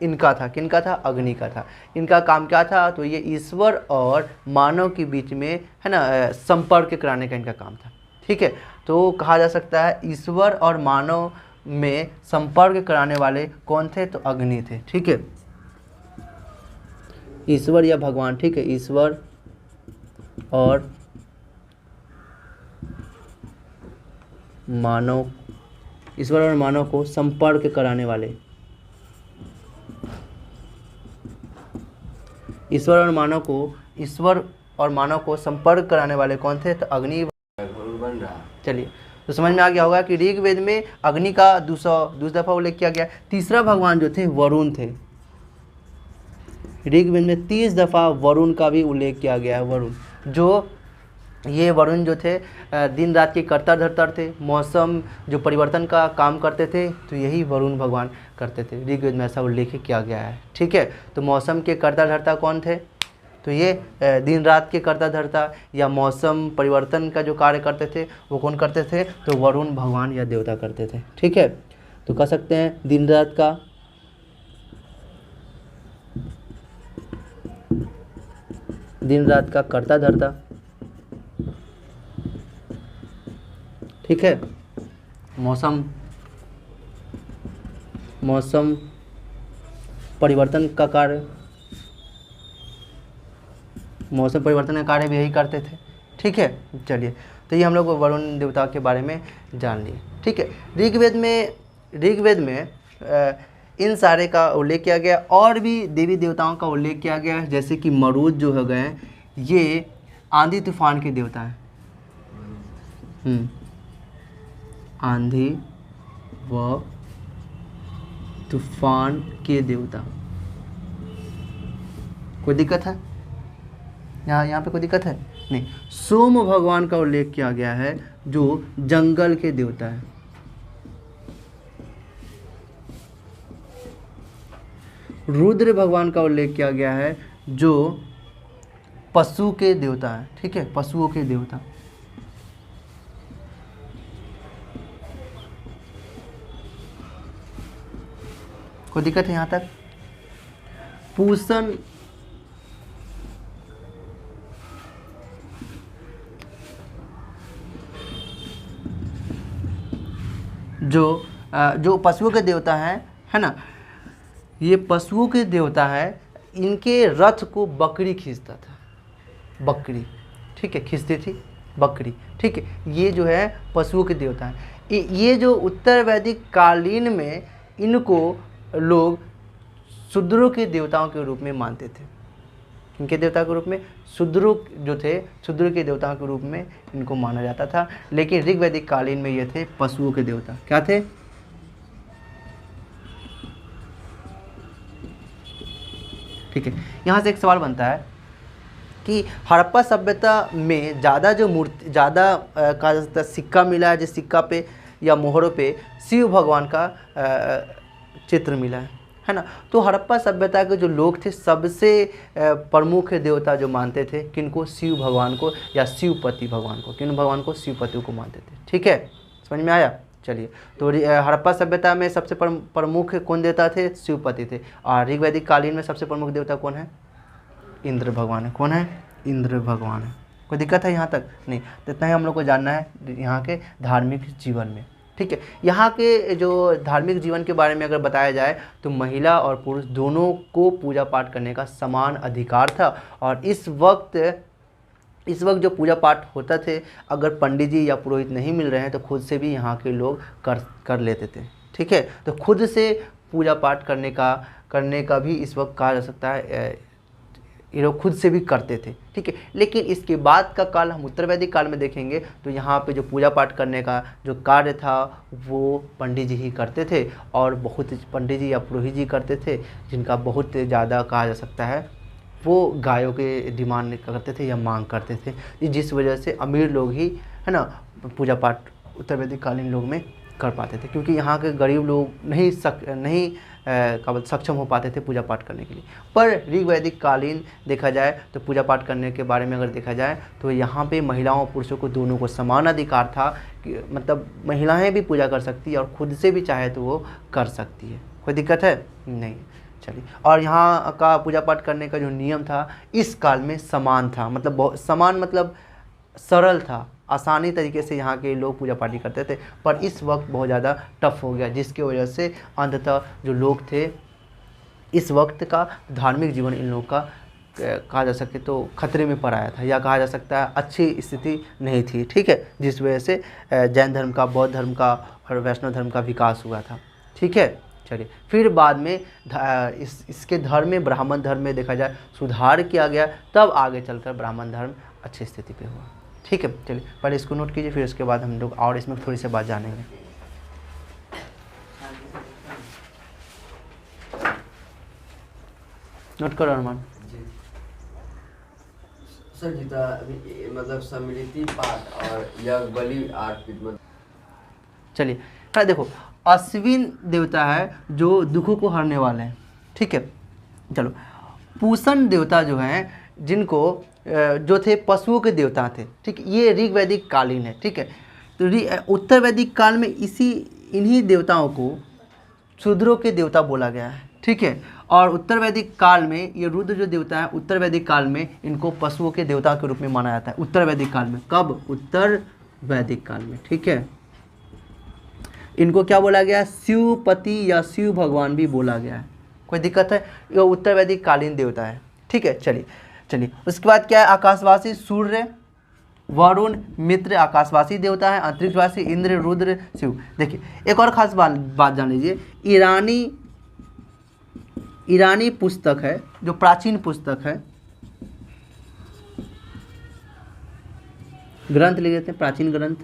S1: इनका था। किनका था? अग्नि का था। इनका काम क्या था? तो ये ईश्वर और मानव के बीच में, है ना, संपर्क कराने का इनका काम था। ठीक है, तो कहा जा सकता है ईश्वर और मानव में संपर्क कराने वाले कौन थे? तो अग्नि थे। ठीक है, ईश्वर या भगवान। ठीक है, ईश्वर और मानव को संपर्क कराने वाले, ईश्वर और मानव को संपर्क कराने वाले कौन थे? तो अग्नि बन रहा। चलिए, तो समझ में आ गया होगा कि ऋग्वेद में अग्नि का 200 दफ़ा उल्लेख किया गया। तीसरा भगवान जो थे वरुण थे। ऋग्वेद में 30 दफ़ा वरुण का भी उल्लेख किया गया है। वरुण जो थे दिन रात के कर्ता धर्ता थे, मौसम जो परिवर्तन का काम करते थे, तो यही वरुण भगवान करते थे। ऋग्वेद में ऐसा उल्लेख किया गया है। ठीक है, तो मौसम के कर्ता धर्ता कौन थे? तो ये दिन रात के कर्ता धर्ता या मौसम परिवर्तन का जो कार्य करते थे वो कौन करते थे? तो वरुण भगवान या देवता करते थे। ठीक है, तो कह सकते हैं दिन रात का कर्ता धर्ता। ठीक है, मौसम परिवर्तन का कार्य, मौसम परिवर्तन का कार्य भी यही करते थे। ठीक है, चलिए, तो ये हम लोग वरुण देवता के बारे में जान लिए। ठीक है, ऋग्वेद में इन सारे का उल्लेख किया गया और भी देवी देवताओं का उल्लेख किया गया है, जैसे कि मरुद जो हो गए, ये आंधी तूफान के देवता हैं। आंधी व तूफान के देवता। कोई दिक्कत है? यहाँ पे कोई दिक्कत है? नहीं। सोम भगवान का उल्लेख किया गया है जो जंगल के देवता है। रुद्र भगवान का उल्लेख किया गया है जो पशु के देवता है। ठीक है, पशुओं के देवता। कोई दिक्कत है यहाँ तक? पूषण जो पशुओं के देवता हैं, है ना, ये पशुओं के देवता है। इनके रथ को बकरी खींचता था। बकरी, ठीक है, खींचती थी बकरी। ठीक है, ये जो है पशुओं के देवता हैं। ये जो उत्तर वैदिक कालीन में इनको लोग शूद्रों के देवताओं के रूप में मानते थे। इनके देवता के रूप में शूद्रों जो थे, शूद्र के देवताओं के रूप में इनको माना जाता था। लेकिन ऋग्वैदिक कालीन में ये थे पशुओं के देवता। क्या थे? ठीक है, यहाँ से एक सवाल बनता है कि हड़प्पा सभ्यता में ज़्यादा जो मूर्ति ज़्यादा कहा जा सकता है सिक्का मिला है, जिस सिक्का पे या मोहरों पे शिव भगवान का चित्र मिला है ना। तो हड़प्पा सभ्यता के जो लोग थे सबसे प्रमुख देवता जो मानते थे किनको, शिव भगवान को या शिवपति भगवान को, किन भगवान को, शिवपति को मानते थे। ठीक है, समझ में आया। चलिए, तो हड़प्पा सभ्यता में सबसे प्रमुख कौन देवता थे, शिवपति थे। और ऋग्वैदिक कालीन में सबसे प्रमुख देवता कौन है, इंद्र भगवान है। कौन है, इंद्र भगवान है। कोई दिक्कत है यहाँ तक? नहीं। तो इतना ही हम लोग को जानना है यहाँ के धार्मिक जीवन में। ठीक है, यहाँ के जो धार्मिक जीवन के बारे में अगर बताया जाए तो महिला और पुरुष दोनों को पूजा पाठ करने का समान अधिकार था। और इस वक्त जो पूजा पाठ होता थे, अगर पंडित जी या पुरोहित नहीं मिल रहे हैं तो खुद से भी यहाँ के लोग कर लेते थे। ठीक है, तो खुद से पूजा पाठ करने का भी इस वक्त कहा जा सकता है, ये लोग खुद से भी करते थे। ठीक है, लेकिन इसके बाद का काल हम उत्तर वैदिक काल में देखेंगे तो यहाँ पे जो पूजा पाठ करने का जो कार्य था वो पंडित जी ही करते थे, और बहुत पंडित जी या पुरोहित जी करते थे, जिनका बहुत ज़्यादा कहा जा सकता है वो गायों के डिमांड करते थे या मांग करते थे, जिस वजह से अमीर लोग ही है ना पूजा पाठ उत्तर वैदिक कालीन लोग में कर पाते थे, क्योंकि यहाँ के गरीब लोग नहीं सक्षम हो पाते थे पूजा पाठ करने के लिए। पर ऋग्वैदिक कालीन देखा जाए तो पूजा पाठ करने के बारे में अगर देखा जाए तो यहाँ पे महिलाओं और पुरुषों को दोनों को समान अधिकार था, कि मतलब महिलाएं भी पूजा कर सकती है और खुद से भी चाहे तो वो कर सकती है। कोई दिक्कत है? नहीं। चलिए, और यहाँ का पूजा पाठ करने का जो नियम था इस काल में समान था, मतलब बहुत समान, मतलब सरल था, आसानी तरीके से यहाँ के लोग पूजा पाठी करते थे। पर इस वक्त बहुत ज़्यादा टफ हो गया, जिसकी वजह से अंततः जो लोग थे इस वक्त का धार्मिक जीवन इन लोगों का कहा जा सके तो खतरे में पड़ आया था, या कहा जा सकता है अच्छी स्थिति नहीं थी। ठीक है, जिस वजह से जैन धर्म का, बौद्ध धर्म का और वैष्णव धर्म का विकास हुआ था। ठीक है, चलिए, फिर बाद में इसके धर्म में, ब्राह्मण धर्म में देखा जाए सुधार किया गया, तब आगे चलकर ब्राह्मण धर्म अच्छी स्थिति पे हुआ। ठीक है, चलिए पहले इसको नोट कीजिए, फिर उसके बाद हम लोग और इसमें थोड़ी सी बात जानेंगे। नोट करो अरमान।
S2: सर जितना अभी मतलब सम्मिलित पाठ और यज्ञ बलि अर्पित।
S1: चलिए, हाँ देखो, अश्विन देवता है जो दुखों को हरने वाले हैं। ठीक है, चलो, पूषण देवता जो हैं जिनको जो थे पशुओं के देवता थे। ठीक, ये ऋग्वैदिक कालीन है। ठीक है, तो उत्तर वैदिक काल में इन्हीं देवताओं को शूद्रों के देवता बोला गया है। ठीक है, और उत्तर वैदिक काल में ये रुद्र जो देवता है, उत्तर वैदिक काल में इनको पशुओं के देवता के रूप में माना जाता है। उत्तर वैदिक काल में, कब? उत्तर वैदिक काल में। ठीक है, इनको क्या बोला गया? शिवपति या शिव भगवान भी बोला गया है। कोई दिक्कत है? ये उत्तर वैदिक कालीन देवता है। ठीक है, चलिए, उसके बाद क्या है? आकाशवासी सूर्य, वरुण, मित्र आकाशवासी देवता है, अंतरिक्षवासी इंद्र, रुद्र, शिव। देखिए, एक और खास बात जान लीजिए, ईरानी पुस्तक है, जो प्राचीन पुस्तक है, ग्रंथ ले लेते हैं, प्राचीन ग्रंथ,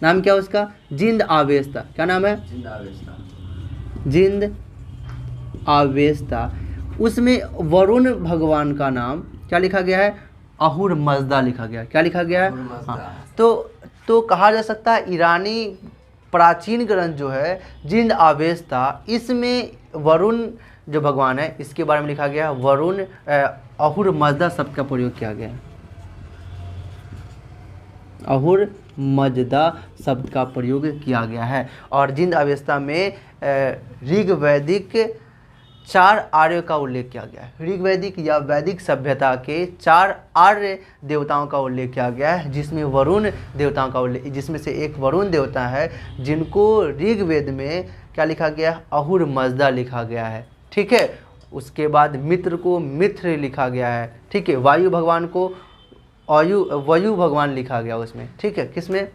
S1: नाम क्या है उसका? जिंद आवेस्ता। क्या नाम है? जिंद आवेस्ता। उसमें वरुण भगवान का नाम क्या लिखा गया है? अहुर मजदा लिखा गया। क्या लिखा गया है? हाँ, तो कहा जा सकता है ईरानी प्राचीन ग्रंथ जो है जिंद आवेस्ता, इसमें वरुण जो भगवान है इसके बारे में लिखा गया है, वरुण अहुर मजदा शब्द का प्रयोग किया गया है। अहुर मजदा शब्द का प्रयोग किया गया है। और जिंद अवेस्ता में ऋग्वैदिक 4 आर्य का उल्लेख किया गया है। ऋग्वैदिक या वैदिक सभ्यता के 4 आर्य देवताओं का उल्लेख किया गया है, जिसमें वरुण देवताओं का उल्लेख, जिसमें से एक वरुण देवता है जिनको ऋग्वेद में क्या लिखा गया है? अहुर मजदा लिखा गया है। ठीक है, उसके बाद मित्र को मित्र लिखा गया है। ठीक है, वायु भगवान को वायु भगवान लिखा गया उसमें। ठीक है, किसमें?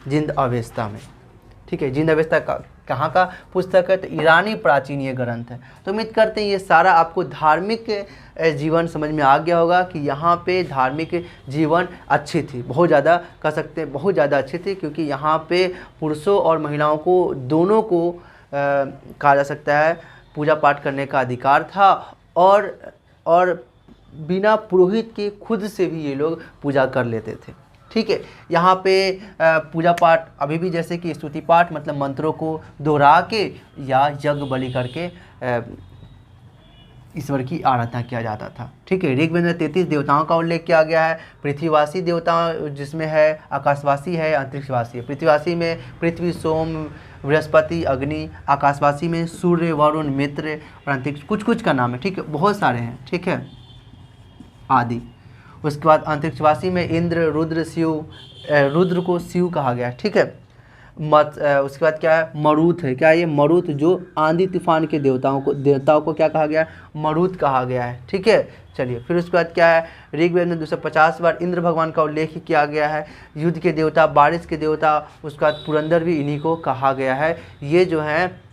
S1: जिंद अवेस्ता में। ठीक है, जिंद अवेस्ता का कहाँ का पुस्तक है? तो ईरानी प्राचीन ये ग्रंथ है। तो उम्मीद करते हैं ये सारा आपको धार्मिक जीवन समझ में आ गया होगा कि यहाँ पे धार्मिक जीवन अच्छी थी, बहुत ज़्यादा कह सकते हैं, बहुत ज़्यादा अच्छी थी, क्योंकि यहाँ पे पुरुषों और महिलाओं को दोनों को कहा जा सकता है पूजा पाठ करने का अधिकार था। और बिना पुरोहित के खुद से भी ये लोग पूजा कर लेते थे। ठीक है, यहाँ पे पूजा पाठ अभी भी जैसे कि स्तुति पाठ मतलब मंत्रों को दोहरा के या यज्ञ बलि करके ईश्वर की आराधना किया जाता था। ठीक है, ऋग्वेद में 33 देवताओं का उल्लेख किया गया है। पृथ्वीवासी देवता जिसमें है आकाशवासी है, अंतरिक्षवासी है। पृथ्वीवासी में पृथ्वी, सोम, बृहस्पति, अग्नि। आकाशवासी में सूर्य, वरुण, मित्र और अंतरिक्ष, कुछ कुछ का नाम है। ठीक है, बहुत सारे हैं। ठीक है, आदि। उसके बाद अंतरिक्षवासी में इंद्र, रुद्र, शिव। रुद्र को शिव कहा गया है। ठीक है, उसके बाद क्या है, मरुत है। क्या है ये मरुत, जो आंधी तूफान के देवताओं को क्या कहा गया है, मरुत कहा गया है। ठीक है, चलिए फिर उसके बाद क्या है, ऋग्वेद में 250 बार इंद्र भगवान का उल्लेख किया गया है। युद्ध के देवता, बारिश के देवता, उसके बाद पुरंदर भी इन्हीं को कहा गया है। ये जो है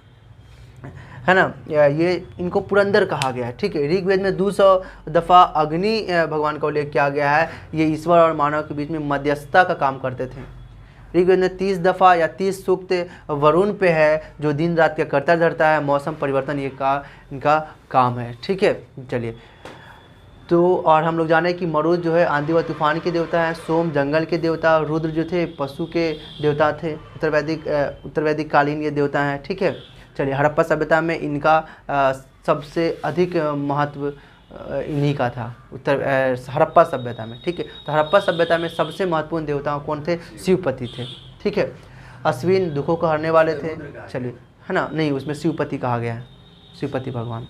S1: ना, ये इनको पुरंदर कहा गया है। ठीक है, ऋग्वेद में 200 दफ़ा अग्नि भगवान का उल्लेख किया गया है। ये ईश्वर और मानव के बीच में मध्यस्थता का काम करते थे। ऋग्वेद में 30 दफ़ा या 30 सूक्त वरुण पे है, जो दिन रात का करता धरता है, मौसम परिवर्तन ये इनका काम है। ठीक है, चलिए तो और हम लोग जाने कि मरुत जो है आंधी व तूफान के देवता है। सोम जंगल के देवता, रुद्र जो थे पशु के देवता थे। उत्तर वैदिक कालीन ये देवता हैं। ठीक है, चलिए हड़प्पा सभ्यता में इनका सबसे अधिक महत्व इन्हीं का था, हड़प्पा सभ्यता में। ठीक है, तो हड़प्पा सभ्यता में सबसे महत्वपूर्ण देवता कौन थे, शिवपति थे। ठीक है, अश्विन दुखों को हरने वाले थे। चलिए, है ना, नहीं उसमें शिवपति कहा गया है, शिवपति भगवान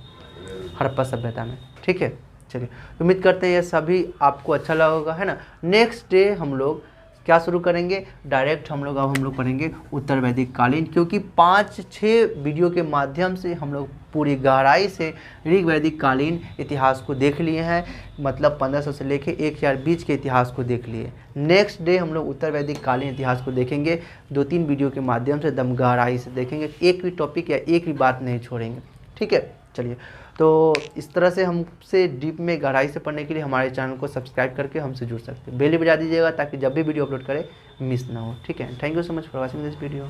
S1: हड़प्पा सभ्यता में। ठीक है, चलिए उम्मीद करते हैं ये सभी आपको अच्छा लगा होगा, है ना। नेक्स्ट डे हम लोग क्या शुरू करेंगे, डायरेक्ट हम लोग पढ़ेंगे उत्तर वैदिक कालीन, क्योंकि 5-6 वीडियो के माध्यम से हम लोग पूरी गहराई से ऋग वैदिक कालीन इतिहास को देख लिए हैं। मतलब 1500 से लेके 1000 बीच के इतिहास को देख लिए। नेक्स्ट डे हम लोग उत्तर वैदिक कालीन इतिहास को देखेंगे, 2-3 वीडियो के माध्यम से दम गहराई से देखेंगे, एक भी टॉपिक या एक भी बात नहीं छोड़ेंगे। ठीक है, चलिए तो इस तरह से हमसे डीप में गहराई से पढ़ने के लिए हमारे चैनल को सब्सक्राइब करके हमसे जुड़ सकते हैं। बेल बजा दीजिएगा ताकि जब भी वीडियो अपलोड करें मिस ना हो। ठीक है, thank you so much for watching this video.